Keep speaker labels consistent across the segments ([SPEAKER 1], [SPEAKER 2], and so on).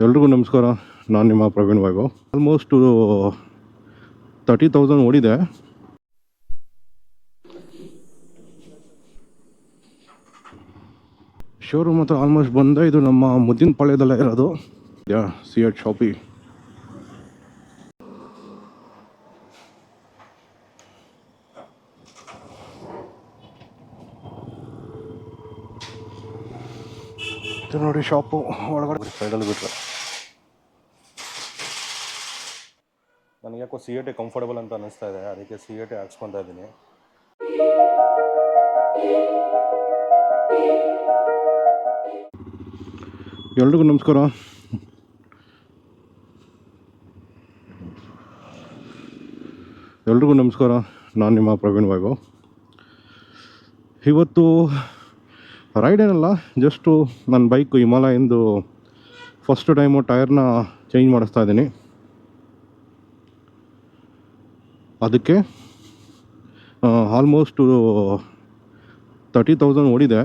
[SPEAKER 1] ಎಲ್ರಿಗೂ ನಮಸ್ಕಾರ. ನಾನು ನಿಮ್ಮ ಪ್ರವೀಣ್ ವೈಭವ್. ಆಲ್ಮೋಸ್ಟ್ 30,000 ಓಡಿದೆ. ಶೋರೂಮ್ ಹತ್ರ ಆಲ್ಮೋಸ್ಟ್ ಬಂದೆ. ಇದು ನಮ್ಮ ಮುದ್ದಿನ ಪಾಳ್ಯದಲ್ಲೇ ಇರೋದು. ಸಿಯಟ್ ಶಾಪಿ. ನೋಡಿ ಶಾಪು ಒಳಗಡೆ ಸೈಡಲ್ಲಿ ಬಿಟ್ಟರೆ ನನಗೆ ಯಾಕೋ ಸಿ ಎ ಟಿ ಕಂಫರ್ಟಬಲ್ ಅಂತ ಅನ್ನಿಸ್ತಾ ಇದೆ, ಅದಕ್ಕೆ ಸಿ ಎ ಟಿ ಹಾಕ್ಸ್ಕೊತಾ ಇದ್ದೀನಿ. ಎಲ್ರಿಗೂ ನಮಸ್ಕಾರ. ನಾನು ನಿಮ್ಮ ಪ್ರವೀಣ್ ವೈಭವ್. ಇವತ್ತು ರೈಡ್ ಏನಲ್ಲ, ಜಸ್ಟು ನನ್ನ ಬೈಕು ಹಿಮಾಲಯಂದು ಫಸ್ಟ್ ಟೈಮು ಟೈರ್ನ ಚೇಂಜ್ ಮಾಡಿಸ್ತಾ ಇದ್ದೀನಿ. ಅದಕ್ಕೆ ಆಲ್ಮೋಸ್ಟು 30,000 ಓಡಿದೆ.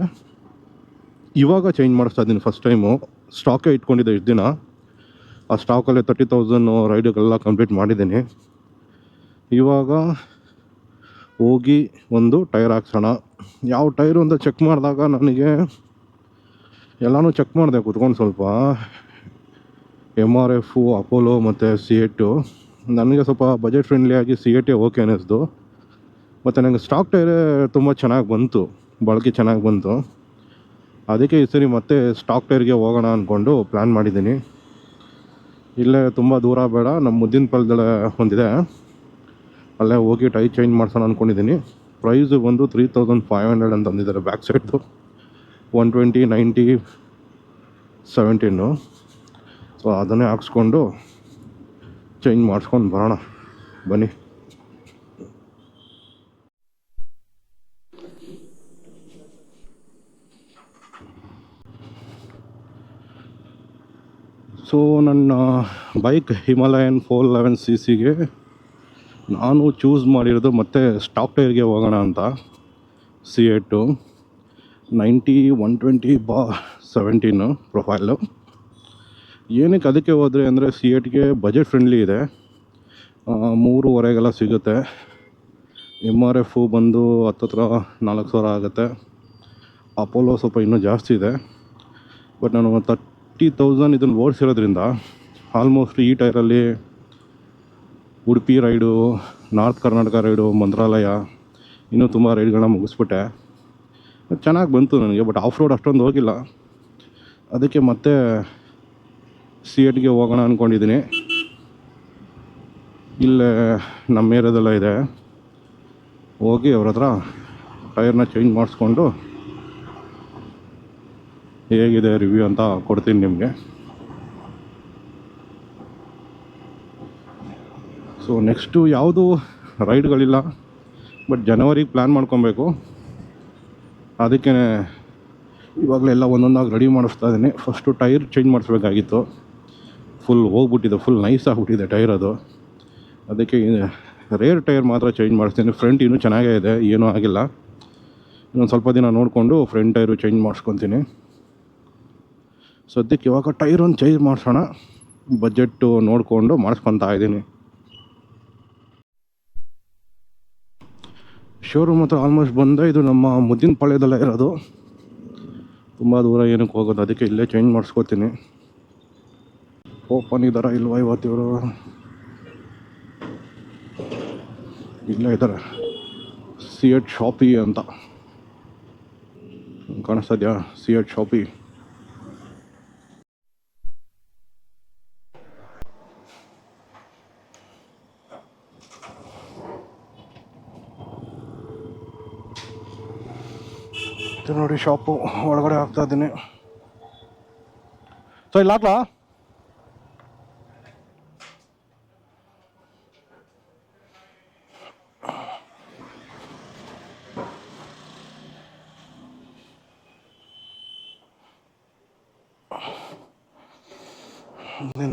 [SPEAKER 1] ಇವಾಗ ಚೇಂಜ್ ಮಾಡಿಸ್ತಾ ಇದ್ದೀನಿ ಫಸ್ಟ್ ಟೈಮು. ಸ್ಟಾಕೇ ಇಟ್ಕೊಂಡಿದ್ದೆ ಇಷ್ಟು ದಿನ. ಆ ಸ್ಟಾಕಲ್ಲೇ 30,000 ರೈಡುಗೆಲ್ಲ ಕಂಪ್ಲೀಟ್ ಮಾಡಿದ್ದೀನಿ. ಇವಾಗ ಹೋಗಿ ಒಂದು ಟೈರ್ ಹಾಕ್ಸೋಣ. ಯಾವ ಟೈರು ಅಂತ ಚೆಕ್ ಮಾಡಿದಾಗ ನನಗೆ ಎಲ್ಲನೂ ಚೆಕ್ ಮಾಡಿದೆ ಕೂತ್ಕೊಂಡು ಸ್ವಲ್ಪ. MRF, ಅಪೋಲೋ ಮತ್ತು C8. ನನಗೆ ಸ್ವಲ್ಪ ಬಜೆಟ್ ಫ್ರೆಂಡ್ಲಿಯಾಗಿ C8 ಓಕೆ ಅನ್ನಿಸ್ತು. ಮತ್ತು ನನಗೆ ಸ್ಟಾಕ್ ಟೈರೇ ತುಂಬ ಚೆನ್ನಾಗಿ ಬಂತು, ಬಳಕೆ ಚೆನ್ನಾಗಿ ಬಂತು. ಅದಕ್ಕೆ ಈ ಸರಿ ಮತ್ತೆ ಸ್ಟಾಕ್ ಟೈರ್ಗೆ ಹೋಗೋಣ ಅಂದ್ಕೊಂಡು ಪ್ಲ್ಯಾನ್ ಮಾಡಿದ್ದೀನಿ. ಇಲ್ಲೇ ತುಂಬ ದೂರ ಬೇಡ, ನಮ್ಮ ಮುದ್ದಿನ ಪಾಳ್ಯದಲ್ಲೇ ಒಂದಿದೆ, ಅಲ್ಲೇ ಹೋಗಿ ಟೈರ್ ಚೇಂಜ್ ಮಾಡ್ಸೋಣ ಅಂದ್ಕೊಂಡಿದ್ದೀನಿ. ಪ್ರೈಸು ಬಂದು 3,500 ಅಂತ ಅಂದಿದ್ದಾರೆ ಬ್ಯಾಕ್ ಸೈಡ್ದು. 120, 90, 17. ಸೊ ಅದನ್ನೇ ಹಾಕ್ಸ್ಕೊಂಡು ಚೇಂಜ್ ಮಾಡಿಸ್ಕೊಂಡು ಬರೋಣ ಬನ್ನಿ. ಸೊ ನನ್ನ ಬೈಕ್ ಹಿಮಾಲಯನ್ 411cc ನಾನು ಚೂಸ್ ಮಾಡಿರೋದು ಮತ್ತೆ ಸ್ಟಾಕ್ ಟೈರ್ಗೆ ಹೋಗೋಣ ಅಂತ. C8 90, 120/17 profile. ಏನಕ್ಕೆ ಅದಕ್ಕೆ ಹೋದರೆ ಅಂದರೆ C8ಗೆ ಬಜೆಟ್ ಫ್ರೆಂಡ್ಲಿ ಇದೆ, 3,500 ಸಿಗುತ್ತೆ. MRF ಬಂದು ಹತ್ತತ್ರ 4,000 ಆಗುತ್ತೆ. ಅಪೋಲೋ ಸ್ವಲ್ಪ ಇನ್ನೂ ಜಾಸ್ತಿ ಇದೆ. ಬಟ್ ನಾನು 30,000 ಇದನ್ನು ಓಡಿಸಿರೋದ್ರಿಂದ ಆಲ್ಮೋಸ್ಟ್ ಈ ಟೈರಲ್ಲಿ Udupi ride, north Karnataka ride, Mantralaya, ಇನ್ನೂ ತುಂಬ ರೈಡ್ಗಳನ್ನ ಮುಗಿಸ್ಬಿಟ್ಟೆ. ಚೆನ್ನಾಗಿ ಬಂತು ನನಗೆ. ಬಟ್ ಆಫ್ ರೋಡ್ ಅಷ್ಟೊಂದು ಹೋಗಿಲ್ಲ. ಅದಕ್ಕೆ ಮತ್ತೆ C8ಗೆ ಹೋಗೋಣ ಅಂದ್ಕೊಂಡಿದ್ದೀನಿ. ಇಲ್ಲೇ ನಮ್ಮ ಏರಿಯಾದೆಲ್ಲ ಇದೆ, ಹೋಗಿ ಅವ್ರ ಹತ್ರ ಟೈರ್ನ ಚೇಂಜ್ ಮಾಡಿಸ್ಕೊಂಡು ಹೇಗಿದೆ ರಿವ್ಯೂ ಅಂತ ಕೊಡ್ತೀನಿ ನಿಮಗೆ. ಸೊ ನೆಕ್ಸ್ಟು ಯಾವುದು ರೈಡ್ಗಳಿಲ್ಲ, ಬಟ್ ಜನವರಿಗೆ ಪ್ಲ್ಯಾನ್ ಮಾಡ್ಕೊಬೇಕು. ಅದಕ್ಕೆ ಇವಾಗಲೆಲ್ಲ ಒಂದೊಂದಾಗಿ ರೆಡಿ ಮಾಡಿಸ್ತಾ ಇದ್ದೀನಿ. ಫಸ್ಟು ಟೈರ್ ಚೇಂಜ್ ಮಾಡಿಸ್ಬೇಕಾಗಿತ್ತು, ಫುಲ್ ಹೋಗ್ಬಿಟ್ಟಿದೆ, ಫುಲ್ ನೈಸ್ ಆಗಿಬಿಟ್ಟಿದೆ ಟೈರ್ ಅದು. ಅದಕ್ಕೆ ರೇರ್ ಟೈರ್ ಮಾತ್ರ ಚೇಂಜ್ ಮಾಡಿಸ್ತೀನಿ. ಫ್ರಂಟ್ ಇನ್ನೂ ಚೆನ್ನಾಗೇ ಇದೆ, ಏನೂ ಆಗಿಲ್ಲ. ಇನ್ನೊಂದು ಸ್ವಲ್ಪ ದಿನ ನೋಡಿಕೊಂಡು ಫ್ರಂಟ್ ಟೈರು ಚೇಂಜ್ ಮಾಡಿಸ್ಕೊತೀನಿ. ಸದ್ಯಕ್ಕೆ ಇವಾಗ ಟೈರೊಂದು ಚೇಂಜ್ ಮಾಡಿಸೋಣ, ಬಜೆಟ್ಟು ನೋಡಿಕೊಂಡು ಮಾಡಿಸ್ಕೊತಾ ಇದ್ದೀನಿ. ಶೋರೂಮ್ ಹತ್ರ ಆಲ್ಮೋಸ್ಟ್ ಬಂದೆ. ಇದು ನಮ್ಮ ಮುದ್ದಿನ ಪಾಳ್ಯದಲ್ಲೇ ಇರೋದು, ತುಂಬ ದೂರ ಏನಕ್ಕೆ ಹೋಗೋದು, ಅದಕ್ಕೆ ಇಲ್ಲೇ ಚೇಂಜ್ ಮಾಡಿಸ್ಕೋತೀನಿ. ಓಪನ್ ಇದ್ದಾರಾ ಇಲ್ವಾ ಇವತ್ತು ಇವರು? ಇಲ್ಲೇ ಇದ್ದಾರೆ, C8 ಶಾಪಿ ಅಂತ ಕಾಣಿಸ್ತದ್ಯಾ? C8 ಶಾಪಿ. ನೋಡಿ ಶಾಪು ಒಳಗಡೆ ಹಾಕ್ತಾ ಇದ್ದೀನಿ. ಸೊ ಇಲ್ಲಿ ಹಾಕ್ಲಾ?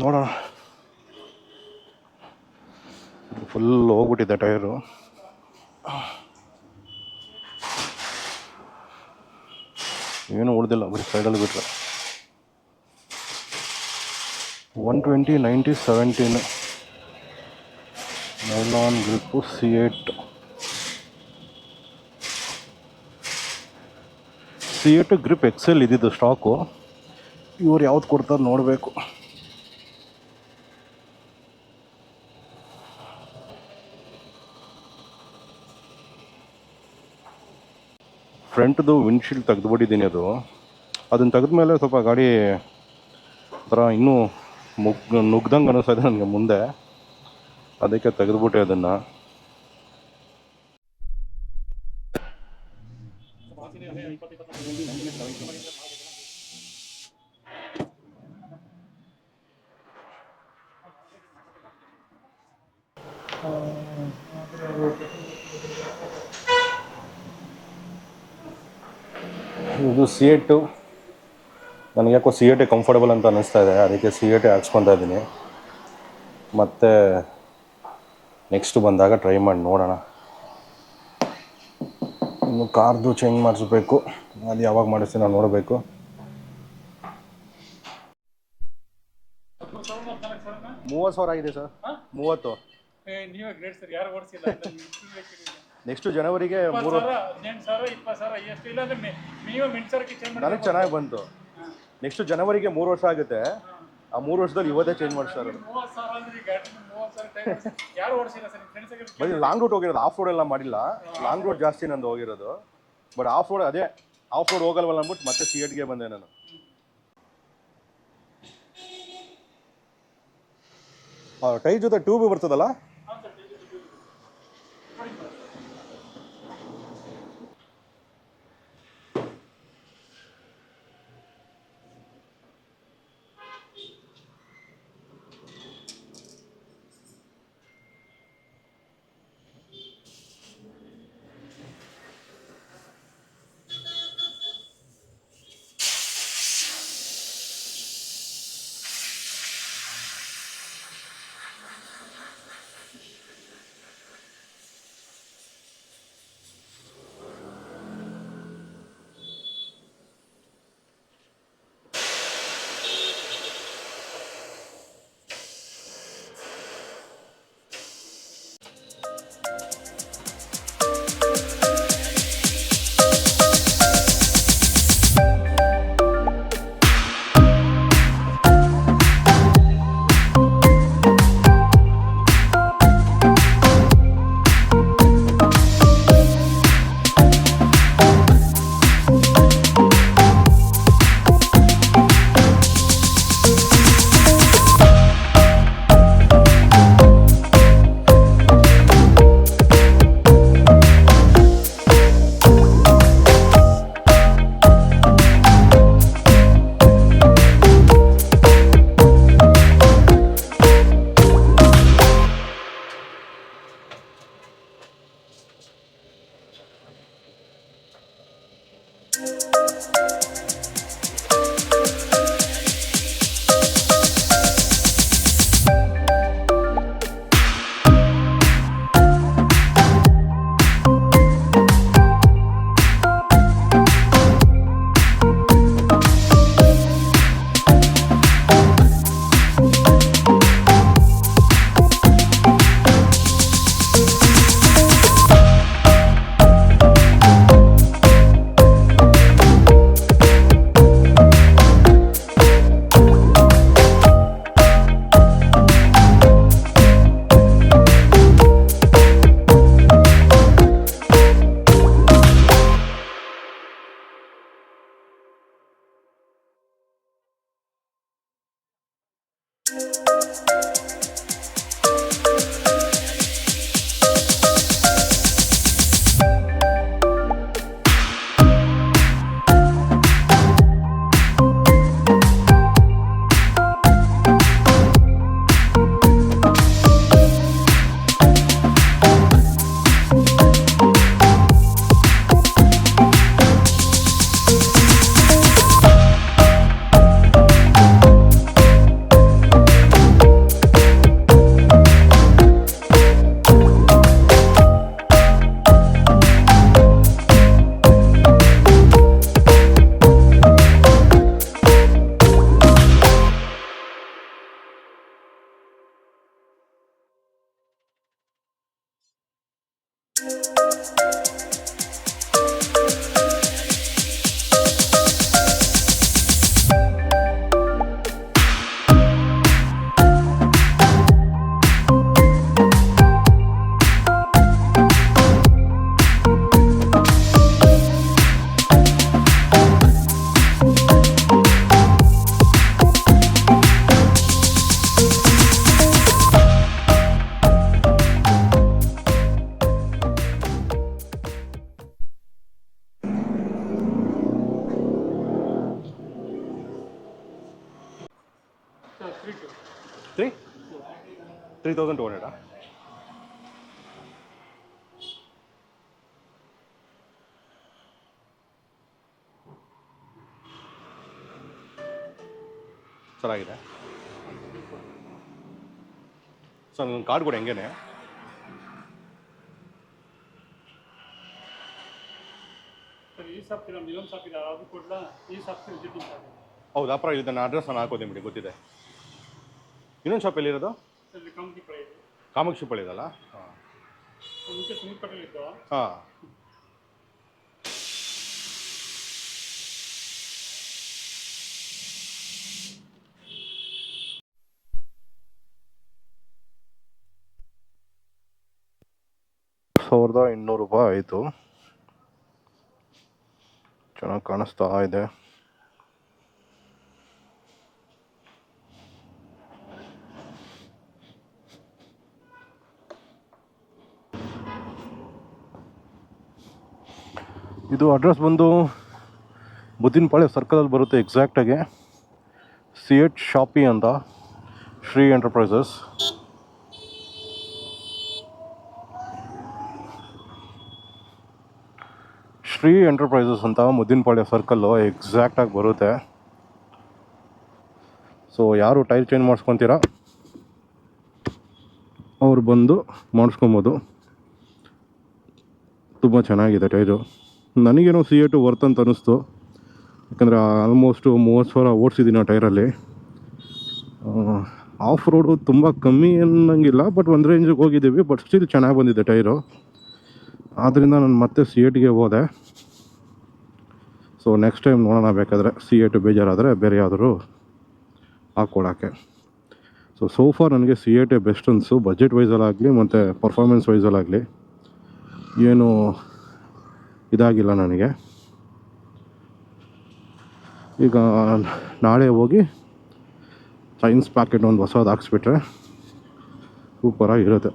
[SPEAKER 1] ನೋಡೋಣ. ಫುಲ್ ಹೋಗ್ಬಿಟ್ಟಿದೆ ಟೈರು. ಏನೂ ಉಳಿದಿಲ್ಲ, ಬರೀ ಸೈಡಲ್ಲಿ ಬಿಟ್ಟರೆ. 120 90 17 nylon grip C8 grip excel ಇದ್ದಿದ್ದು ಸ್ಟಾಕು. ಇವ್ರು ಯಾವ್ದು ಕೊಡ್ತಾರೆ ನೋಡಬೇಕು. ಫ್ರಂಟ್ದು ವಿಂಡ್ಶೀಲ್ಡ್ ತೆಗೆದುಬಿಟ್ಟಿದ್ದೀನಿ. ಅದನ್ನು ತೆಗೆದ್ಮೇಲೆ ಸ್ವಲ್ಪ ಗಾಡಿ ಒಂಥರ ಇನ್ನೂ ನುಗ್ದಂಗೆ ಅನ್ನಿಸ್ತದೆ ನನಗೆ ಮುಂದೆ, ಅದಕ್ಕೆ ತೆಗೆದುಬಿಟ್ಟೆ ಅದನ್ನು. ಇದು C8. ನನಗೆ ಯಾಕೋ C8 ಕಂಫರ್ಟಬಲ್ ಅಂತ ಅನ್ನಿಸ್ತಾ ಇದೆ, ಅದಕ್ಕೆ C8 ಹಾಕ್ಸ್ಕೊತಾ ಇದ್ದೀನಿ. ಮತ್ತು ನೆಕ್ಸ್ಟ್ ಬಂದಾಗ ಟ್ರೈ ಮಾಡಿ ನೋಡೋಣ. ಇನ್ನು ಕಾರ್ದು ಚೇಂಜ್ ಮಾಡಿಸ್ಬೇಕು, ಅದು ಯಾವಾಗ ಮಾಡಿಸ್ತೀನಿ ನಾವು ನೋಡಬೇಕು. $30,000 ಆಗಿದೆ ಸರ್. 30. ನೆಕ್ಸ್ಟ್ ಜನವರಿಗೆ ನನಗೆ ಚೆನ್ನಾಗಿ ಬಂತು. ನೆಕ್ಸ್ಟ್ ಜನವರಿಗೆ 3 ವರ್ಷ ಆಗುತ್ತೆ. ಆ 3 ವರ್ಷದಲ್ಲಿ ಇವತ್ತೇ ಚೇಂಜ್ ಮಾಡಿಸ್ತಾರೆ. ಬರೀ ಲಾಂಗ್ ರೂಟ್ ಹೋಗಿರೋದು, ಆಫ್ ರೋಡ್ ಎಲ್ಲ ಮಾಡಿಲ್ಲ. ಲಾಂಗ್ ರೂಟ್ ಜಾಸ್ತಿ ನಂದು ಹೋಗಿರೋದು. ಬಟ್ ಆಫ್ ರೋಡ್ ಅದೇ ಆಫ್ ರೋಡ್ ಹೋಗಲ್ವಲ್ಲ ಅಂದ್ಬಿಟ್ಟು ಮತ್ತೆ C8ಗೆ ಬಂದೆ ನಾನು. ಟೈರ್ ಜೊತೆ ಟ್ಯೂಬ್ ಬರ್ತದಲ್ಲ, 3,200. ಚೆನ್ನಾಗಿದೆ ಸರ್. ನನ್ನ ಕಾರ್ಡ್ ಕೂಡ ಹೆಂಗೇನೆ ಹೌದು ಅಪ್ರ ಇದೆ. ನನ್ನ ಅಡ್ರೆಸ್ ನಾನು ಹಾಕೋತೀನಿ ಬಿಡಿ, ಗೊತ್ತಿದೆ. ಇನ್ನೊಂದು ಶಾಪ್ ಎಲ್ಲಿರೋದು? ಕಾಮಾಕ್ಷಿ ಪಳ್ಳಿ ಇದಲ್ಲ? ಹಾಂ. ₹1,200 ಆಯಿತು. ಚೆನ್ನಾಗಿ ಕಾಣಿಸ್ತಾ ಇದೆ. ಇದು ಅಡ್ರೆಸ್ ಬಂದು ಬುದ್ದಿನಪಾಳ್ಯ ಸರ್ಕಲಲ್ಲಿ ಬರುತ್ತೆ ಎಕ್ಸಾಕ್ಟಾಗಿ. C8 ಶಾಪಿ ಅಂತ, ಶ್ರೀ ಎಂಟರ್ಪ್ರೈಸಸ್. ಶ್ರೀ ಎಂಟರ್ಪ್ರೈಸಸ್ ಅಂತ ಮುದ್ದಿನಪಾಳ್ಯ ಸರ್ಕಲ್ಲು ಎಕ್ಸಾಕ್ಟಾಗಿ ಬರುತ್ತೆ. ಸೊ ಯಾರು ಟೈರ್ ಚೇಂಜ್ ಮಾಡಿಸ್ಕೊತೀರಾ ಅವ್ರು ಬಂದು ಮಾಡಿಸ್ಕೊಬೋದು. ತುಂಬ ಚೆನ್ನಾಗಿದೆ ಟೈರು. ನನಗೇನೋ C8 ವರ್ತ್ ಅಂತ ಅನ್ನಿಸ್ತು. ಯಾಕಂದರೆ ಆಲ್ಮೋಸ್ಟು 30,000 ಓಡಿಸಿದ್ದೀನಿ ಆ ಟೈರಲ್ಲಿ. ಆಫ್ ರೋಡು ತುಂಬ ಕಮ್ಮಿ ಅನ್ನಂಗಿಲ್ಲ, ಬಟ್ ಒಂದು ರೇಂಜಿಗೆ ಹೋಗಿದ್ದೀವಿ. ಬಟ್ ಸ್ಟಿಲ್ ಚೆನ್ನಾಗಿ ಬಂದಿದೆ ಟೈರು. ಆದ್ದರಿಂದ ನಾನು ಮತ್ತೆ C8ಗೆ ಹೋದೆ. ಸೊ ನೆಕ್ಸ್ಟ್ ಟೈಮ್ ನೋಡೋಣ, ಬೇಕಾದರೆ C8 ಬೇಜಾರಾದರೆ ಬೇರೆ ಯಾವ್ದಾದ್ರು ಹಾಕ್ಕೊಡೋಕ್ಕೆ. ಸೊ ಫಾರ್ ನನಗೆ C8 ಬೆಸ್ಟ್ ಅನಿಸು, ಬಜೆಟ್ ವೈಸಲ್ಲಾಗಲಿ ಮತ್ತು ಪರ್ಫಾರ್ಮೆನ್ಸ್ ವೈಸಲ್ಲಾಗಲಿ ಏನು ಇದಾಗಿಲ್ಲ ನನಗೆ. ಈಗ ನಾಳೆ ಹೋಗಿ ಸೈನ್ಸ್ ಪ್ಯಾಕೆಟ್ ಒಂದು ಹೊಸದು ಹಾಕ್ಸ್ಬಿಟ್ರೆ ಸೂಪರಾಗಿರುತ್ತೆ.